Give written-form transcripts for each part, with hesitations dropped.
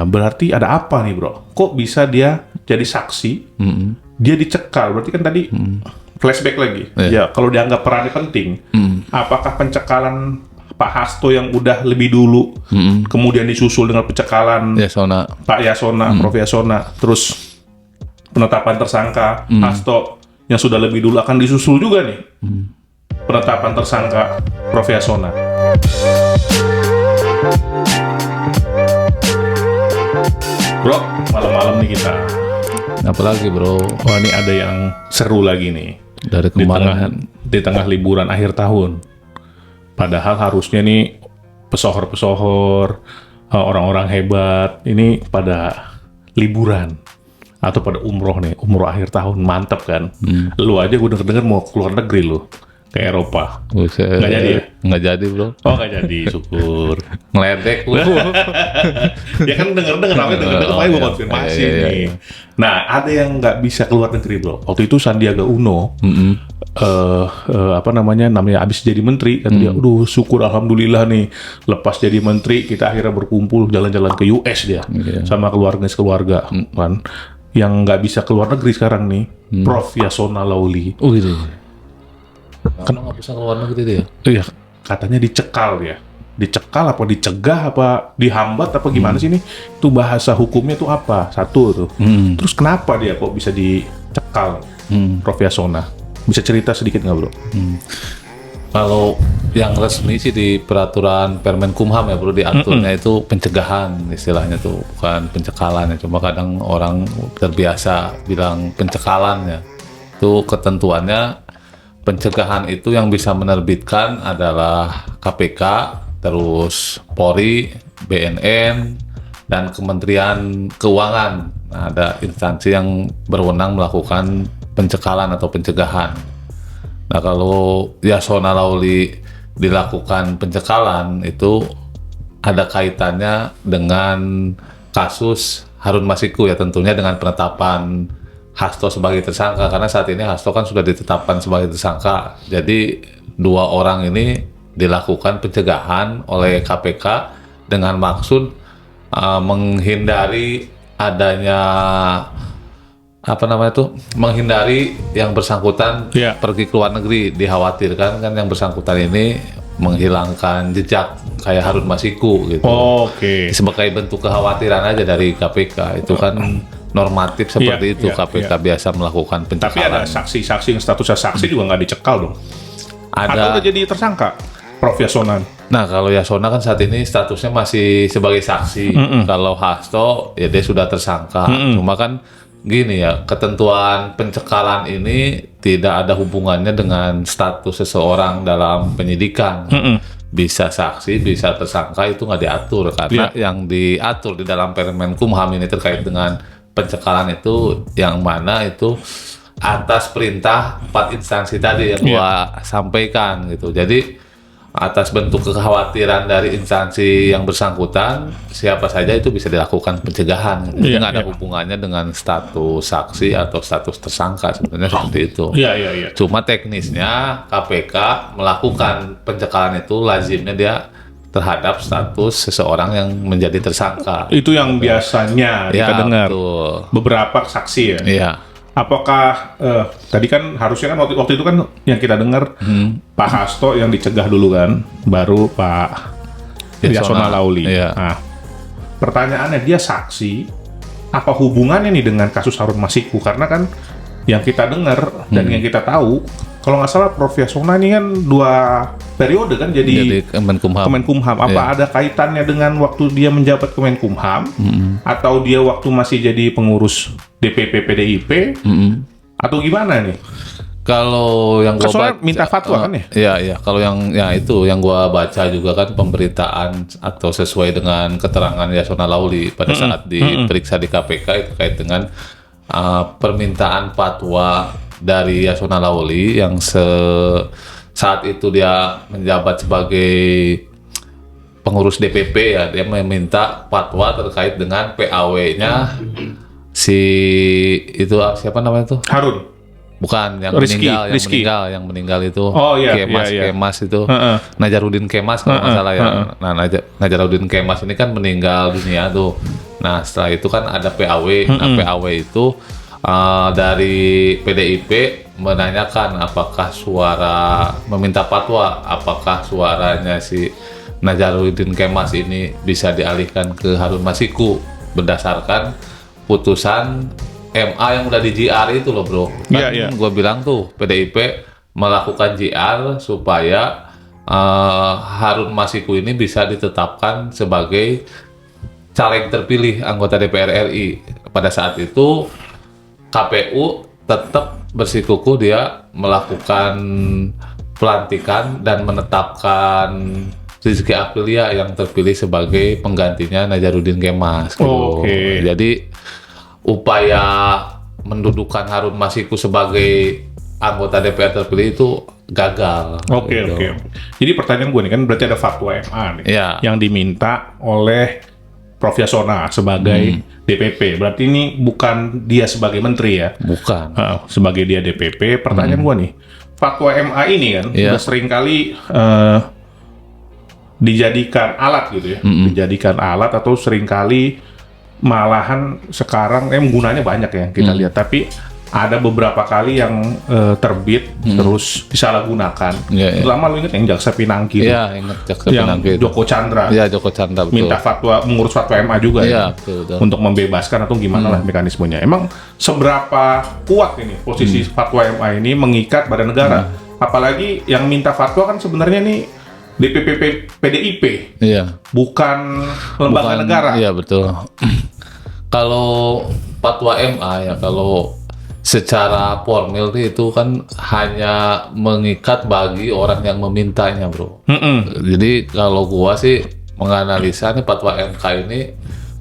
Nah, berarti ada apa nih, Bro? Kok bisa dia jadi saksi? Dia dicekal, berarti kan tadi flashback lagi. Ya, kalau dianggap perannya penting, apakah pencekalan Pak Hasto yang udah lebih dulu, kemudian disusul dengan pencekalan Pak Yasona, Prof Yasona, terus penetapan tersangka Hasto yang sudah lebih dulu akan disusul juga nih penetapan tersangka Prof Yasona. Bro, malam-malam nih kita. Apalagi bro? Wah, ini ada yang seru lagi nih. Dari kemarin di tengah liburan akhir tahun. Padahal harusnya nih pesohor-pesohor, orang-orang hebat ini pada liburan atau pada umroh nih, umroh akhir tahun, mantep kan? Lu aja gue denger-denger mau keluar negeri lu. Ke Eropa. Nggak jadi ya? Nggak jadi bro. Oh nggak jadi, syukur. Ngeledek lu. Ya kan denger-denger, makanya gue konfirmasi nih. Nah, ada yang nggak bisa keluar negeri bro. Waktu itu Sandiaga Uno, namanya abis jadi menteri, kan dia, syukur alhamdulillah nih, lepas jadi menteri kita akhirnya berkumpul jalan-jalan ke US dia, sama keluarga kan. Yang nggak bisa keluar negeri sekarang nih, Prof Yasona Lawli. Oh gitu. Kenapa nggak bisa keluar negeri dia? Iya, katanya dicekal ya. Dicekal apa dicegah apa dihambat apa gimana sih ini? Itu bahasa hukumnya tuh apa? Satu tuh. Terus kenapa dia kok bisa dicekal? Prof Yasona. Bisa cerita sedikit nggak bro? Kalau yang resmi sih di peraturan Permenkumham ya bro, diaturnya itu pencegahan istilahnya tuh, bukan pencekalan ya. Cuma kadang orang terbiasa bilang pencekalan ya. Itu ketentuannya. Pencegahan itu yang bisa menerbitkan adalah KPK, terus Polri, BNN, dan Kementerian Keuangan. Nah, ada instansi yang berwenang melakukan pencekalan atau pencegahan. Nah, kalau Yasona Lawli dilakukan pencekalan itu ada kaitannya dengan kasus Harun Masiku ya, tentunya dengan penetapan Hasto sebagai tersangka, karena saat ini Hasto kan sudah ditetapkan sebagai tersangka. Jadi dua orang ini dilakukan pencegahan oleh KPK dengan maksud menghindari adanya menghindari yang bersangkutan pergi ke luar negeri. Dikhawatirkan kan yang bersangkutan ini menghilangkan jejak kayak Harun Masiku gitu. Sebagai bentuk kekhawatiran aja dari KPK itu kan normatif seperti itu. KPK biasa melakukan pencekalan. Tapi ada saksi-saksi yang statusnya saksi juga nggak dicekal dong? Ada. Atau udah jadi tersangka, Prof Yasona? Nah, kalau Yasona kan saat ini statusnya masih sebagai saksi. Kalau Hasto ya dia sudah tersangka. Cuma kan gini ya, ketentuan pencekalan ini tidak ada hubungannya dengan status seseorang dalam penyidikan. Bisa saksi, bisa tersangka, itu nggak diatur. Karena yang diatur di dalam Permenkumham ini terkait dengan pencekalan itu yang mana itu atas perintah 4 instansi tadi yang gua sampaikan gitu. Jadi atas bentuk kekhawatiran dari instansi yang bersangkutan, siapa saja itu bisa dilakukan pencegahan. Jadi nggak ada hubungannya dengan status saksi atau status tersangka, sebenarnya seperti itu. Cuma teknisnya KPK melakukan pencekalan itu lazimnya dia terhadap status seseorang yang menjadi tersangka. Itu yang biasanya kita dengar. Betul. Beberapa saksi ya. Iya. Apakah tadi kan harusnya kan waktu itu kan yang kita dengar Pak Hasto yang dicegah dulu kan, baru Pak Yasona Lawli. Nah, pertanyaannya dia saksi, apa hubungannya nih dengan kasus Harun Masiku? Karena kan yang kita dengar dan yang kita tahu, kalau nggak salah Prof Yasona ini kan 2 periode kan jadi Kemenkumham. Apa ada kaitannya dengan waktu dia menjabat Kemenkumham atau dia waktu masih jadi pengurus DPP PDIP atau gimana nih? Kalau yang gua baca minta fatwa kan ya? Iya. Kalau yang itu yang gua baca juga kan pemberitaan atau sesuai dengan keterangan Yasona Lawli pada saat diperiksa di KPK itu kait dengan permintaan fatwa dari Yasona Lawli yang saat itu dia menjabat sebagai pengurus DPP ya, dia meminta fatwa terkait dengan PAW-nya si itu siapa namanya tuh? Harun. Bukan yang Rizky, meninggal, Rizky. yang meninggal itu. Oh, iya, Kemas, iya, iya. Kemas itu. Heeh. Najarudin Kemas kalau nggak salah ya. heeh. Nah, Najarudin Kemas ini kan meninggal dunia tuh. Nah, setelah itu kan ada PAW. Nah, PAW itu dari PDIP menanyakan apakah meminta fatwa, apakah suaranya si Najarudin Kemas ini bisa dialihkan ke Harun Masiku berdasarkan putusan MA yang udah di GR itu loh bro. Kan Iya. gue bilang tuh PDIP melakukan GR supaya Harun Masiku ini bisa ditetapkan sebagai caleg terpilih anggota DPR RI. Pada saat itu KPU tetap bersikukuh dia melakukan pelantikan dan menetapkan Rizky Aprilia yang terpilih sebagai penggantinya Najarudin Kemas. Gitu. Oke. Jadi upaya mendudukan Harun Masiku sebagai anggota DPR terpilih itu gagal. Oke. Gitu. Jadi pertanyaan gue nih kan berarti ada fatwa MA nih Iya. yang diminta oleh Prof. Yasona sebagai DPP. Berarti ini bukan dia sebagai menteri ya? Bukan. Sebagai dia DPP. Pertanyaan gue nih, fatwa MA ini kan Iya. udah sering kali dijadikan alat gitu ya, dijadikan alat atau sering kali malahan sekarang gunanya banyak ya kita lihat. Tapi ada beberapa kali yang terbit terus disalahgunakan. Iya. Lama lu inget yang Jaksa Pinangki itu? Iya, ingat Jaksa yang Pinangki itu. Joko Chandra Iya, Joko Chandra betul. minta fatwa, mengurus fatwa MA juga Iya, ya betul. untuk membebaskan atau gimana lah mekanismenya. Emang seberapa kuat ini posisi fatwa MA ini mengikat badan negara? Apalagi yang minta fatwa kan sebenarnya nih DPP PDIP, Iya. bukan lembaga negara. Iya, betul. Kalau fatwa MA ya, kalau secara formil itu kan hanya mengikat bagi orang yang memintanya, bro. Jadi kalau gua sih menganalisa nih fatwa MK ini,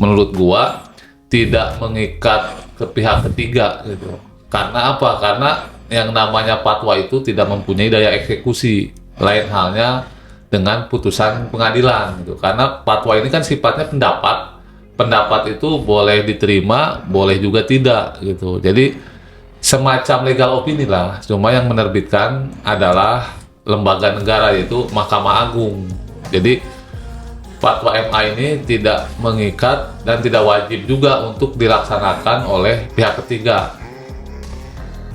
menurut gua tidak mengikat ke pihak ketiga gitu. Karena apa? Karena yang namanya fatwa itu tidak mempunyai daya eksekusi. Lain halnya dengan putusan pengadilan gitu. Karena fatwa ini kan sifatnya pendapat. Pendapat itu boleh diterima, boleh juga tidak gitu. Jadi semacam legal opini lah, cuma yang menerbitkan adalah lembaga negara yaitu Mahkamah Agung. Jadi fatwa MA ini tidak mengikat dan tidak wajib juga untuk dilaksanakan oleh pihak ketiga.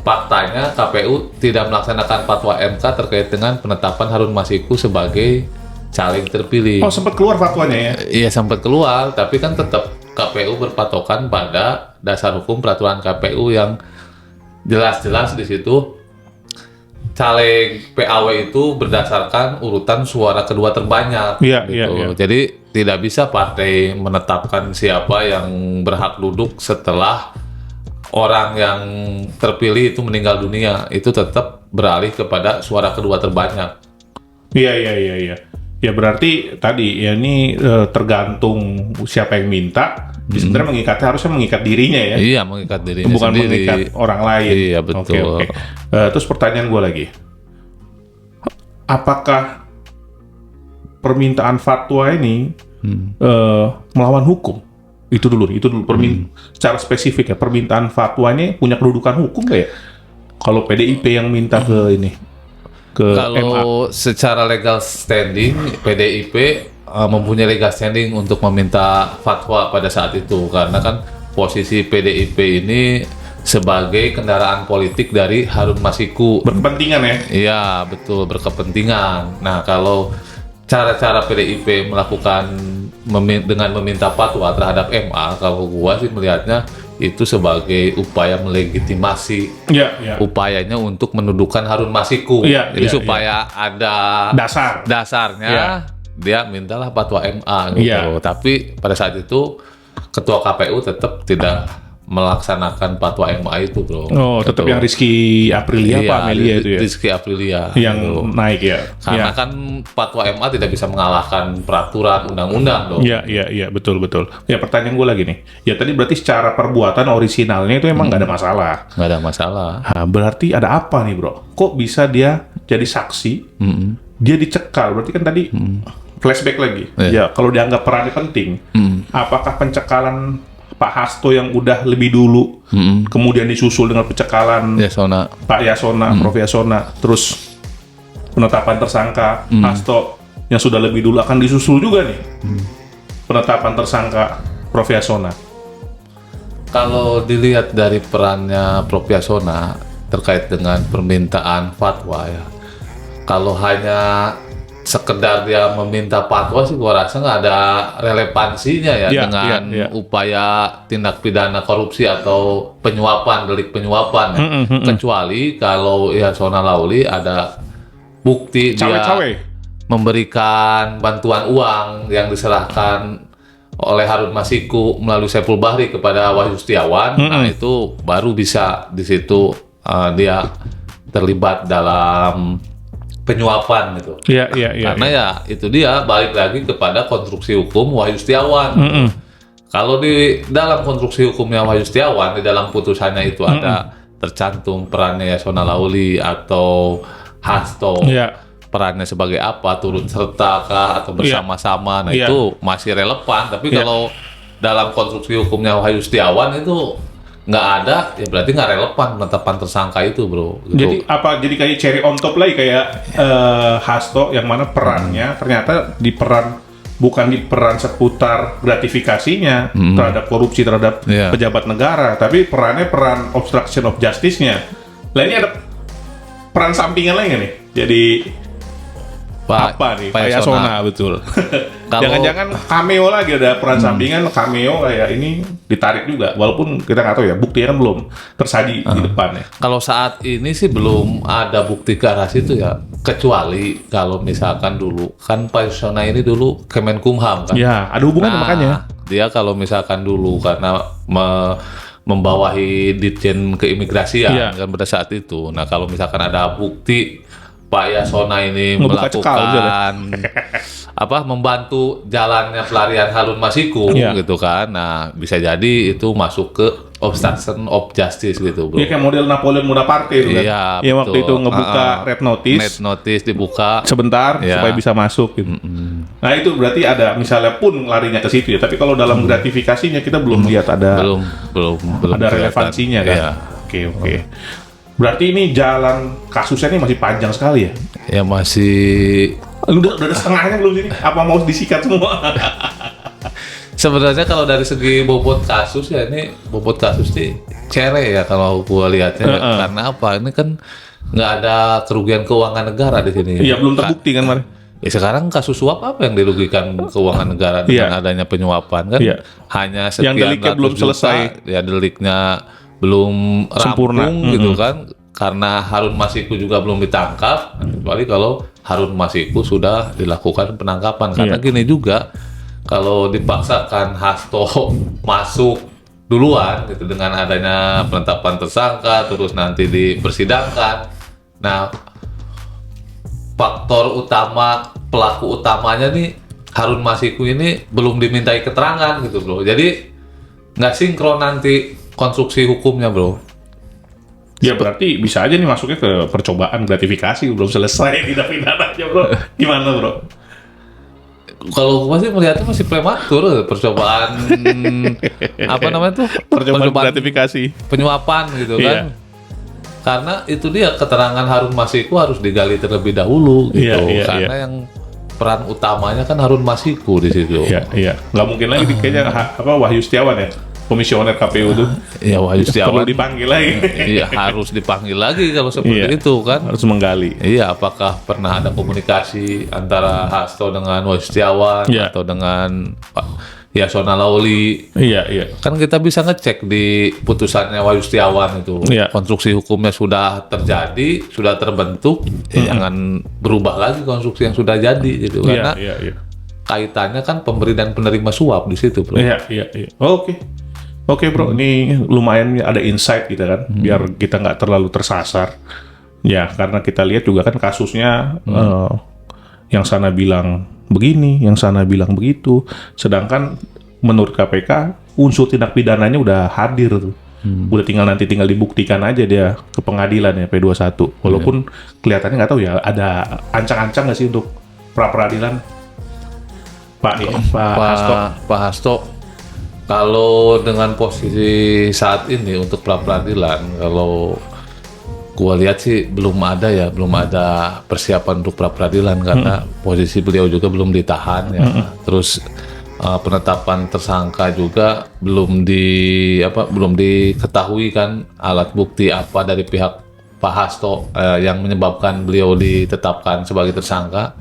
Faktanya KPU tidak melaksanakan fatwa MK terkait dengan penetapan Harun Masiku sebagai caleg terpilih. Oh, sempat keluar fatwanya ya? Iya, sempat keluar, tapi kan tetap KPU berpatokan pada dasar hukum peraturan KPU yang jelas-jelas di situ caleg PAW itu berdasarkan urutan suara kedua terbanyak. Iya, gitu. iya. Jadi tidak bisa partai menetapkan siapa yang berhak duduk setelah orang yang terpilih itu meninggal dunia. Itu tetap beralih kepada suara kedua terbanyak. Iya. Ya berarti tadi ya ini tergantung siapa yang minta. Sebenarnya mengikatnya harusnya mengikat dirinya ya. Iya, mengikat dirinya Bukan sendiri. mengikat orang lain. Iya, betul. Oke. Terus pertanyaan gue lagi, apakah permintaan fatwa ini melawan hukum? Itu dulu. Secara spesifik ya, permintaan fatwa ini punya kedudukan hukum nggak ya? Kalau PDIP yang minta ke ini, ke MA. Kalau secara legal standing, PDIP mempunyai legal standing untuk meminta fatwa pada saat itu, karena kan posisi PDIP ini sebagai kendaraan politik dari Harun Masiku. Berkepentingan ya? Iya, betul, berkepentingan. Nah, kalau cara-cara PDIP melakukan dengan meminta fatwa terhadap MA, kalau gua sih melihatnya itu sebagai upaya melegitimasi Iya. upayanya untuk mendudukan Harun Masiku. Iya, Jadi iya, supaya ada dasarnya, Iya. dia mintalah fatwa MA gitu. Iya. Tapi pada saat itu ketua KPU tetap tidak melaksanakan fatwa MA itu, bro. Oh, tetap Gitu. yang Rizky Aprilia, Iya, Pak Amelia itu ya? Rizky Aprilia Yang gitu. naik ya? Karena kan fatwa MA tidak bisa mengalahkan peraturan undang-undang dong. Iya, betul. Ya, pertanyaan gue lagi nih. Ya, tadi berarti secara perbuatan orisinalnya itu emang nggak ada masalah. Nggak ada masalah. Nah, berarti ada apa nih, bro? Kok bisa dia jadi saksi? Dia dicekal, berarti kan tadi flashback lagi. Iya. Ya, kalau dianggap perannya penting, apakah pencekalan Pak Hasto yang udah lebih dulu, kemudian disusul dengan pencekalan Yasona. Pak Yasona, Prof Yasona, terus penetapan tersangka Hasto yang sudah lebih dulu akan disusul juga nih penetapan tersangka Prof Yasona. Kalau dilihat dari perannya Prof Yasona terkait dengan permintaan fatwa ya, kalau hanya sekedar dia meminta fatwa sih gua rasa nggak ada relevansinya ya dengan upaya tindak pidana korupsi atau penyuapan, delik penyuapan ya. Kecuali kalau Yasona Lawli ada bukti dia memberikan bantuan uang yang diserahkan oleh Harun Masiku melalui Saiful Bahri kepada Wahyu Setiawan. Nah itu baru bisa di situ dia terlibat dalam penyuapan gitu. Karena ya itu dia balik lagi kepada konstruksi hukum Wahyu Setiawan. Kalau di dalam konstruksi hukumnya Wahyu Setiawan, di dalam putusannya itu ada tercantum perannya Yasona Lawli atau Hasto, perannya sebagai apa, turut serta kah atau bersama-sama, nah itu masih relevan. Tapi kalau dalam konstruksi hukumnya Wahyu Setiawan itu nggak ada, ya berarti nggak relevan penetapan tersangka itu, bro. Gitu. Jadi apa? Jadi kayak cherry on top lagi kayak Hasto yang mana perannya ternyata bukan di peran seputar gratifikasinya terhadap korupsi terhadap pejabat negara, tapi perannya peran obstruction of justice-nya. Lah ini ada peran sampingan lagi nih. Jadi Pak Yasona betul. Jangan-jangan cameo lagi, ada peran sampingan cameo kayak ini ditarik juga, walaupun kita nggak tahu ya, buktinya kan belum tersaji di depannya. Kalau saat ini sih belum ada bukti ke arah situ ya, kecuali kalau misalkan dulu kan Pak Yasona ini dulu Kemenkumham kan. Ya, ada hubungannya makanya. Dia kalau misalkan dulu karena membawahi Ditjen Keimigrasian kan pada saat itu. Nah kalau misalkan ada bukti Pak Yasona ini melakukan membantu jalannya pelarian Harun Masiku gitu kan. Nah, bisa jadi itu masuk ke obstruction of justice gitu, bro. Iya, kayak model Napoleon Bonaparte itu kan. Iya, yang waktu itu ngebuka red notice dibuka sebentar supaya bisa masuk gitu. Nah, itu berarti ada misalnya pun larinya ke situ ya. Tapi kalau dalam gratifikasinya kita belum lihat ada belum ada relevansinya kan. Oke. Berarti ini jalan kasusnya ini masih panjang sekali ya? Ya masih. Udah ada setengahnya belum sini? Apa mau disikat semua? Sebenarnya kalau dari segi bobot kasus ya, ini bobot kasus sih cere ya kalau gua lihatnya. Karena apa? Ini kan nggak ada kerugian keuangan negara di sini. Iya, belum terbukti kan, Mari? Ya sekarang kasus suap apa yang dirugikan keuangan negara dengan adanya penyuapan kan? Hanya sekian yang deliknya belum selesai. Ya deliknya belum sempurna gitu kan, karena Harun Masiku juga belum ditangkap, kecuali kalau Harun Masiku sudah dilakukan penangkapan. Karena gini juga, kalau dipaksakan Hasto masuk duluan gitu dengan adanya penetapan tersangka terus nanti dipersidangkan, nah faktor utama pelaku utamanya nih Harun Masiku ini belum dimintai keterangan gitu, bro. Jadi nggak sinkron nanti konstruksi hukumnya, bro. Ya berarti bisa aja nih masuknya ke percobaan gratifikasi, belum selesai tindak pidananya, bro. Gimana, bro? Kalau gue sih melihatnya masih prematur percobaan apa namanya tuh? Percobaan gratifikasi, penyuapan gitu kan. Karena itu dia keterangan Harun Masiku harus digali terlebih dahulu gitu. Karena yang peran utamanya kan Harun Masiku di situ. Iya. Nggak mungkin lagi kayaknya Wahyu Setiawan ya. Komisioner KPU tuh. Ya Wahyu Setiawan perlu dipanggil lagi. Iya, harus dipanggil lagi kalau seperti itu kan. Harus menggali. Iya, apakah pernah ada komunikasi antara Hasto dengan Wahyu Setiawan atau dengan Pak Yasona Lawli? Iya. Kan kita bisa ngecek di putusannya Wahyu Setiawan itu. Konstruksi hukumnya sudah terjadi, sudah terbentuk, jangan berubah lagi konstruksi yang sudah jadi gitu. Karena kaitannya kan pemberi dan penerima suap di situ, bro. Iya. Oke, bro, ini lumayan ada insight gitu kan, biar kita nggak terlalu tersasar. Ya, karena kita lihat juga kan kasusnya yang sana bilang begini, yang sana bilang begitu. Sedangkan menurut KPK unsur tindak pidananya udah hadir tuh. Udah tinggal dibuktikan aja dia ke pengadilan ya P21. Walaupun kelihatannya nggak tahu ya, ada ancang-ancang nggak sih untuk pra-peradilan Pak Hasto? Kalau dengan posisi saat ini untuk pra peradilan, kalau gua lihat sih belum ada persiapan untuk pra peradilan karena posisi beliau juga belum ditahan ya. Terus penetapan tersangka juga belum diketahui kan alat bukti apa dari pihak Pak Hasto yang menyebabkan beliau ditetapkan sebagai tersangka.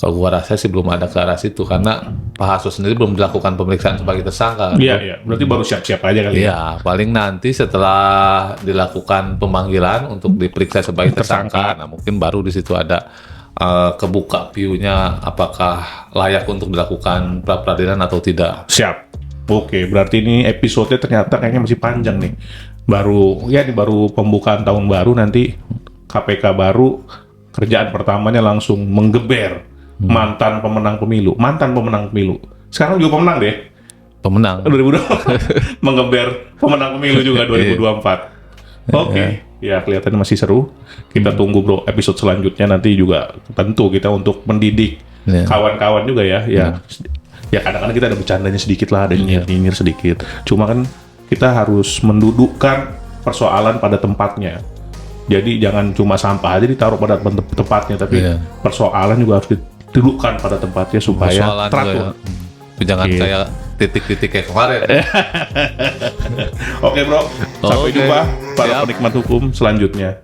Kalau gua rasa sih belum ada ke arah situ karena Pak Hasto sendiri belum dilakukan pemeriksaan sebagai tersangka. Iya. Berarti baru siap-siap aja kali ya. Iya, paling nanti setelah dilakukan pemanggilan untuk diperiksa sebagai tersangka, nah mungkin baru di situ ada kebuka view-nya apakah layak untuk dilakukan pra peradilan atau tidak. Siap. Oke, berarti ini episode-nya ternyata kayaknya masih panjang nih. Ini baru pembukaan tahun baru, nanti KPK baru kerjaan pertamanya langsung menggeber mantan pemenang pemilu. Sekarang juga pemenang deh. Pemenang. 2020 menggeber pemenang pemilu juga 2024. Oke. Ya kelihatannya masih seru. Kita tunggu bro episode selanjutnya, nanti juga tentu kita untuk mendidik kawan-kawan juga ya. Ya kadang-kadang kita ada bercandanya sedikit lah, ada nyinyir sedikit. Cuma kan kita harus mendudukkan persoalan pada tempatnya. Jadi jangan cuma sampah aja ditaruh pada tempatnya, tapi persoalan juga harus didudukkan pada tempatnya supaya teratur. Jangan kayak titik-titik kayak kemarin. Oke bro, sampai jumpa para penikmat hukum selanjutnya.